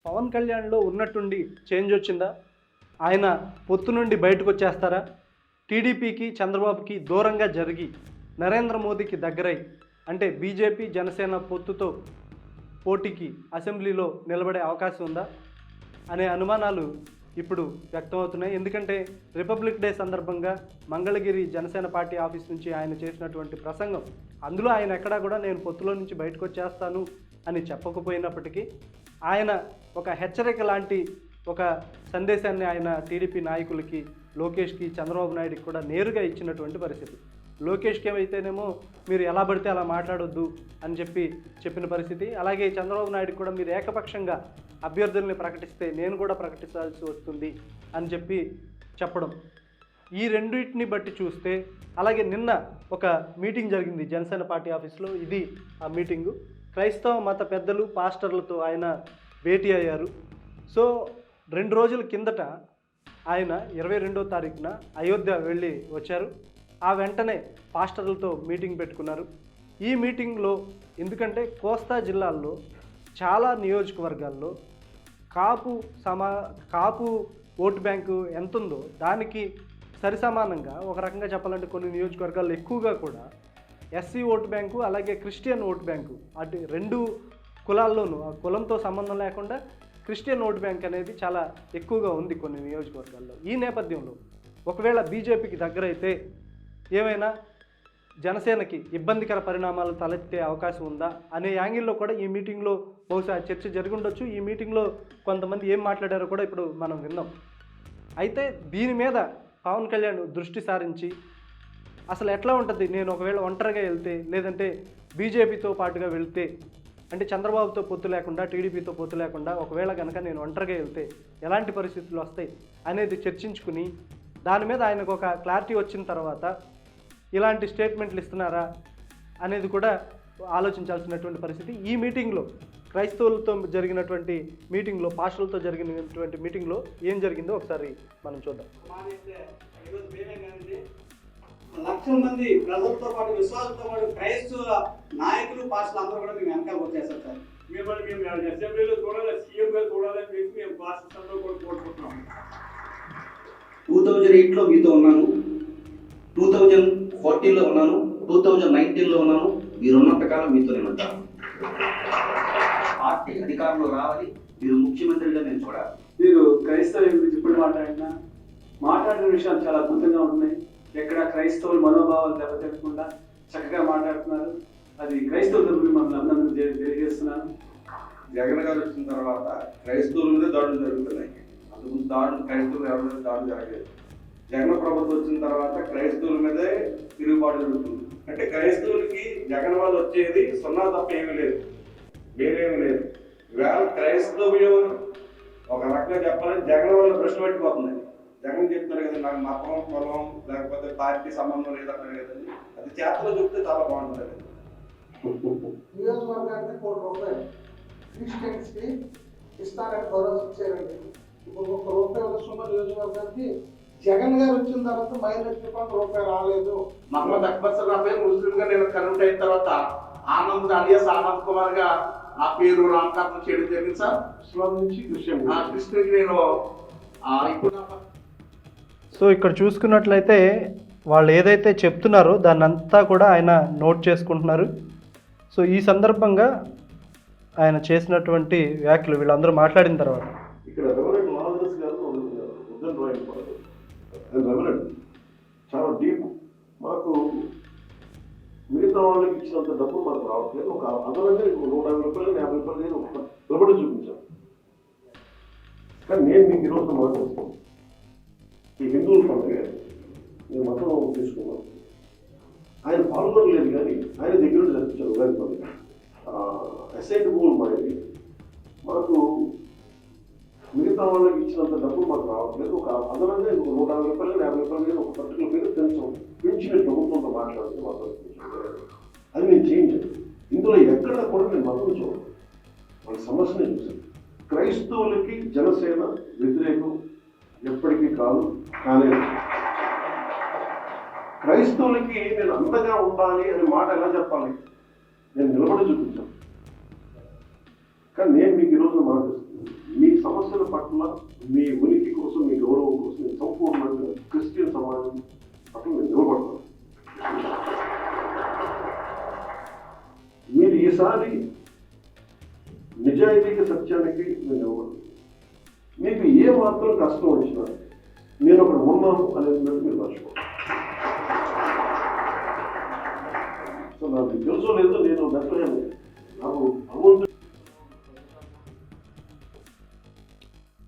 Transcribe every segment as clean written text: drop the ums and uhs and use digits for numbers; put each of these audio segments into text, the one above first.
పవన్ కళ్యాణ్లో ఉన్నట్టుండి చేంజ్ వచ్చిందా? ఆయన పొత్తు నుండి బయటకు వచ్చేస్తారా? టీడీపీకి చంద్రబాబుకి దూరంగా జరిగి నరేంద్ర మోదీకి దగ్గరై అంటే బీజేపీ జనసేన పొత్తుతో పోటీకి అసెంబ్లీలో నిలబడే అవకాశం ఉందా అనే అనుమానాలు ఇప్పుడు వ్యక్తమవుతున్నాయి. ఎందుకంటే రిపబ్లిక్ డే సందర్భంగా మంగళగిరి జనసేన పార్టీ ఆఫీస్ నుంచి ఆయన చేసినటువంటి ప్రసంగం, అందులో ఆయన ఎక్కడా కూడా నేను పొత్తులో నుంచి బయటకు వచ్చేస్తాను అని చెప్పకపోయినప్పటికీ ఆయన ఒక హెచ్చరిక లాంటి ఒక సందేశాన్ని ఆయన టీడీపీ నాయకులకి, లోకేష్కి, చంద్రబాబు నాయుడుకి కూడా నేరుగా ఇచ్చినటువంటి పరిస్థితి. లోకేష్కి ఏమైతేనేమో మీరు ఎలా పడితే అలా మాట్లాడొద్దు అని చెప్పిన పరిస్థితి. అలాగే చంద్రబాబు నాయుడుకి కూడా మీరు ఏకపక్షంగా అభ్యర్థుల్ని ప్రకటిస్తే నేను కూడా ప్రకటించాల్సి వస్తుంది అని చెప్పడం. ఈ రెండింటిని బట్టి చూస్తే, అలాగే నిన్న ఒక మీటింగ్ జరిగింది జనసేన పార్టీ ఆఫీస్లో. ఇది ఆ మీటింగు. క్రైస్తవ మత పెద్దలు, పాస్టర్లతో ఆయన భేటీ అయ్యారు. సో 2 రోజుల కిందట ఆయన 22వ తారీఖున అయోధ్య వెళ్ళి వచ్చారు. ఆ వెంటనే పాస్టర్లతో మీటింగ్ పెట్టుకున్నారు. ఈ మీటింగ్లో ఎందుకంటే కోస్తా జిల్లాల్లో చాలా నియోజకవర్గాల్లో కాపు ఓటు బ్యాంకు ఎంత ఉందో దానికి సరిసమానంగా, ఒక రకంగా చెప్పాలంటే కొన్ని నియోజకవర్గాల్లో ఎక్కువగా కూడా ఎస్సీ ఓటు బ్యాంకు, అలాగే క్రిస్టియన్ ఓటు బ్యాంకు, అటు 2 కులాల్లోనూ ఆ కులంతో సంబంధం లేకుండా క్రిస్టియన్ ఓటు బ్యాంక్ అనేది చాలా ఎక్కువగా ఉంది కొన్ని నియోజకవర్గాల్లో. ఈ నేపథ్యంలో ఒకవేళ బీజేపీకి దగ్గరైతే ఏమైనా జనసేనకి ఇబ్బందికర పరిణామాలు తలెత్తే అవకాశం ఉందా అనే యాంగిల్లో కూడా ఈ మీటింగ్లో బహుశా చర్చ జరిగి ఉండొచ్చు. ఈ మీటింగ్లో కొంతమంది ఏం మాట్లాడారో కూడా ఇప్పుడు మనం విన్నాం. అయితే దీని మీద పవన్ కళ్యాణ్ దృష్టి సారించి అసలు ఎట్లా ఉంటుంది, నేను ఒకవేళ ఒంటరిగా వెళ్తే, లేదంటే బీజేపీతో పాటుగా వెళ్తే, అంటే చంద్రబాబుతో పొత్తు లేకుండా, టీడీపీతో పొత్తు లేకుండా ఒకవేళ కనుక నేను ఒంటరిగా వెళ్తే ఎలాంటి పరిస్థితులు వస్తాయి అనేది చర్చించుకుని దాని మీద ఆయనకు ఒక క్లారిటీ వచ్చిన తర్వాత ఇలాంటి స్టేట్మెంట్లు ఇస్తున్నారా అనేది కూడా ఆలోచించాల్సినటువంటి పరిస్థితి. ఈ మీటింగ్లో క్రైస్తవులతో జరిగినటువంటి మీటింగ్లో, పాస్టర్లతో జరిగినటువంటి మీటింగ్లో ఏం జరిగిందో ఒకసారి మనం చూద్దాం. లక్షల మంది ప్రజలతో పాటు, విశ్వాసంతో పాటు క్రైస్తవ నాయకులు, పాస్టర్లు అందరూ కూడా మేము వెనకాల వచ్చేసారు సార్. మేము అసెంబ్లీలో చూడాలి, సీఎం గారు చూడాలని చెప్పి మేము పాస్టర్స్ అందరూ కూడా కోరుకుంటున్నాం. 2008లో మీతో ఉన్నాను, 2014లో ఉన్నాను, 2019లో ఉన్నాను. మీరున్నంతకాలం మీతో నేను ఉంటాను. పార్టీ అధికారంలో రావాలి, మీరు ముఖ్యమంత్రిగా నేను చూడాలి. మీరు క్రైస్తవ గురించి ఇప్పుడు మాట్లాడిన విషయాలు చాలా అద్భుతంగా ఉన్నాయి. ఎక్కడ క్రైస్తవుల మనోభావాలు దెబ్బతినకుండా చక్కగా మాట్లాడుతున్నారు. అది క్రైస్తవుల తరపున మనం అందరం తెలియజేస్తున్నాను. జగన్ గారు వచ్చిన తర్వాత క్రైస్తవుల మీద దాడులు జరుగుతున్నాయి. అందుకు దాడులు క్రైస్తవులు ఎవరి మీద దాడులు జరగలేదు. జగన్ ప్రభుత్వం వచ్చిన తర్వాత క్రైస్తవుల మీదే తిరుగుబాటు జరుగుతుంది. అంటే క్రైస్తవులకి జగన్ వాళ్ళు వచ్చేది 0 తప్ప ఏమీ లేదు, వేరేమీ లేదు. ఇవాళ క్రైస్తవ్యం ఒక రకంగా చెప్పాలంటే జగన్ వాళ్ళు ప్రశ్న పెట్టిపోతున్నాయి. జగన్ చెప్తున్నారు కదా, నాకు మతం, కులం లేకపోతే పార్టీ సంబంధం లేదన్నారు కదండి. అది చేతలో చెప్తే చాలా బాగుంటుంది. నియోజకవర్గానికి ₹1 క్రిస్టియన్స్కి ఇస్తారని భరోసా ఇచ్చారండి. ఇప్పుడు ₹1 వస్తున్న నియోజకవర్గానికి జగన్ గారు వచ్చిన తర్వాత మైనారిటీ ₹1 రాలేదు. మహమ్మద్ అక్బర్ సార్ నా పేరు ముస్లింగా నేను కన్వర్ట్ అయిన తర్వాత ఆనంద్ అలియాస్ ఆనంద్ కుమార్ గా నా పేరు నామకరణం చేయడం జరిగింది సార్. ఇస్లాం నుంచి క్రిస్టియన్ నేను ఇప్పుడు. సో ఇక్కడ చూసుకున్నట్లయితే వాళ్ళు ఏదైతే చెప్తున్నారో దాన్ని అంతా కూడా ఆయన నోట్ చేసుకుంటున్నారు. సో ఈ సందర్భంగా ఆయన చేసినటువంటి వ్యాఖ్యలు వీళ్ళందరూ మాట్లాడిన తర్వాత ఇక్కడ రెవరెండ్ మహాదర్స్ గారు ఉద్దన్ రాయల్ పడదు, రెవరెండ్ చాలా డీప్. మాకు మిగతా వాళ్ళకి ఇచ్చినంత డబ్బు మాకు రావట్లేదు. ఒక అదనంగా ₹150, ₹50 నేను నిలబడి చూపించాను. కానీ నేను మీకు ఈరోజు మాట్లాడుతున్నాను, ఈ హిందువుల పండుగ నేను మతం తీసుకున్నాను. ఆయన పాల్గొనలేదు, కానీ ఆయన దగ్గర జరిపించారు ఉగాది పండుగ. అసైడ్ గోల్ మాది. మాకు మిగతా వాళ్ళకి ఇచ్చినంత డబ్బు మాకు రావట్లేదు. ఒక అదనంగా ₹150, ₹50 ఒక పర్టికులర్ పేరు కొంచెం పెంచిన ప్రభుత్వంతో మాట్లాడితే మాత్రం అది నేను చేయించాను. ఇందులో ఎక్కడ కూడా నేను మతం చూడను, వాళ్ళ సమస్యనే చూశాను. క్రైస్తవులకి జనసేన వ్యతిరేకం ఎప్పటికీ కాదు. కానీ క్రైస్తవులకి నేను అంతగా ఉండాలి అనే మాట ఎలా చెప్పాలి, నేను నిలబడి చూపించాను. కానీ నేను మీకు ఈరోజు మాట్లాడుతున్నాను, మీ ఉనికి కోసం, మీ గౌరవం కోసం నేను సంపూర్ణంగా క్రిస్టియన్ సమాజం పట్ల నేను నిలబడతాను. మీరు ఈసారి నిజాయితీకి, సత్యానికి నేను నిలబడతాను. మీకు ఏ మాత్రం కష్టం వచ్చినా నేను అక్కడ ఉన్నాను అనేది మీరు మర్చిపోతాను. సో నాకు తెలుసో లేదో నేను బెత్తలేను. నాకు భగవంతుడు.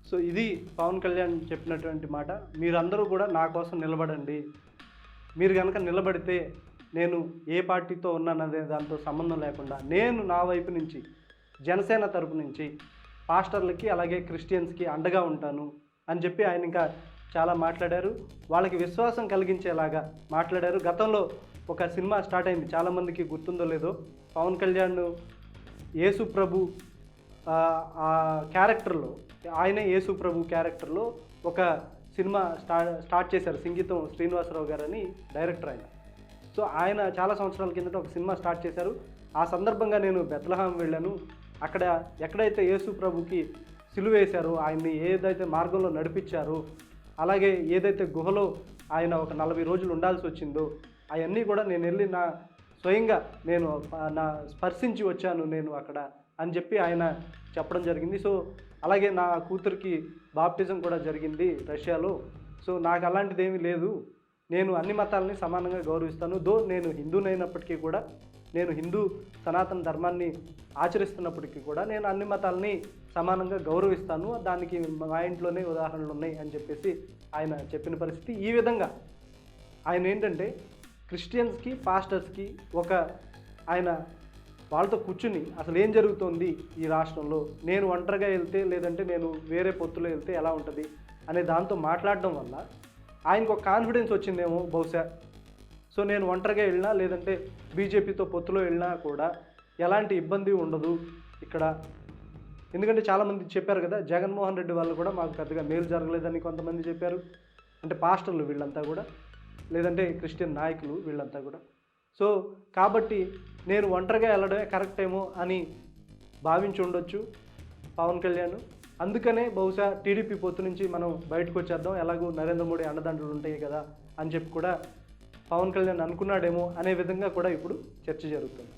సో ఇది పవన్ కళ్యాణ్ చెప్పినటువంటి మాట. మీరందరూ కూడా నా కోసం నిలబడండి. మీరు కనుక నిలబడితే నేను ఏ పార్టీతో ఉన్నాననే దాంతో సంబంధం లేకుండా నేను నా వైపు నుంచి, జనసేన తరపు నుంచి పాస్టర్లకి అలాగే క్రిస్టియన్స్కి అండగా ఉంటాను అని చెప్పి ఆయన ఇంకా చాలా మాట్లాడారు. వాళ్ళకి విశ్వాసం కలిగించేలాగా మాట్లాడారు. గతంలో ఒక సినిమా స్టార్ట్ అయింది, చాలామందికి గుర్తుందో లేదో. పవన్ కళ్యాణ్ యేసు ప్రభు ఆ క్యారెక్టర్లో, ఆయనే యేసు ప్రభు క్యారెక్టర్లో ఒక సినిమా స్టార్ట్ చేశారు. సంగీతం శ్రీనివాసరావు గారని డైరెక్టర్ ఆయన. సో ఆయన చాలా సంవత్సరాల కిందట ఒక సినిమా స్టార్ట్ చేశారు. ఆ సందర్భంగా నేను బెత్లెహేం వెళ్ళాను. అక్కడ ఎక్కడైతే యేసు ప్రభుకి సిలువ వేశారో, ఆయన్ని ఏదైతే మార్గంలో నడిపించారో, అలాగే ఏదైతే గుహలో ఆయన ఒక 40 రోజులు ఉండాల్సి వచ్చిందో, అవన్నీ కూడా నేను వెళ్ళి స్వయంగా నేను స్పర్శించి వచ్చాను నేను అక్కడ అని చెప్పి ఆయన చెప్పడం జరిగింది. సో అలాగే నా కూతురికి బాప్టిజం కూడా జరిగింది రష్యాలో. సో నాకు అలాంటిది ఏమీ లేదు, నేను అన్ని మతాలని సమానంగా గౌరవిస్తాను. నేను హిందూనైనప్పటికీ కూడా, నేను హిందూ సనాతన ధర్మాన్ని ఆచరిస్తున్నప్పటికీ కూడా నేను అన్ని మతాలని సమానంగా గౌరవిస్తాను. దానికి మా ఇంట్లోనే ఉదాహరణలు ఉన్నాయి అని చెప్పేసి ఆయన చెప్పిన పరిస్థితి. ఈ విధంగా ఆయన ఏంటంటే క్రిస్టియన్స్కి, పాస్టర్స్కి ఆయన వాళ్ళతో కూర్చుని అసలు ఏం జరుగుతోంది ఈ రాష్ట్రంలో, నేను ఒంటరిగా వెళ్తే లేదంటే నేను వేరే పొత్తులో వెళ్తే ఎలా ఉంటుంది అనే దాంతో మాట్లాడడం వల్ల ఆయనకు ఒక కాన్ఫిడెన్స్ వచ్చిందేమో బహుశా. సో నేను ఒంటరిగా వెళ్ళినా లేదంటే బీజేపీతో పొత్తులో వెళ్ళినా కూడా ఎలాంటి ఇబ్బంది ఉండదు ఇక్కడ. ఎందుకంటే చాలామంది చెప్పారు కదా, జగన్మోహన్ రెడ్డి వాళ్ళు కూడా మాకు పెద్దగా మేలు జరగలేదని కొంతమంది చెప్పారు. అంటే పాస్టర్లు వీళ్ళంతా కూడా, లేదంటే క్రిస్టియన్ నాయకులు వీళ్ళంతా కూడా. సో కాబట్టి నేను ఒంటరిగా వెళ్ళడమే కరెక్ట్ ఏమో అని భావించి ఉండొచ్చు పవన్ కళ్యాణ్. అందుకనే బహుశా టీడీపీ పొత్తు నుంచి మనం బయటకు వచ్చేద్దాం, ఎలాగో నరేంద్ర మోడీ అండదండలు ఉంటాయి కదా అని చెప్పి కూడా పవన్ కళ్యాణ్ అనుకున్నాడేమో అనే విధంగా కూడా ఇప్పుడు చర్చ జరుగుతుంది.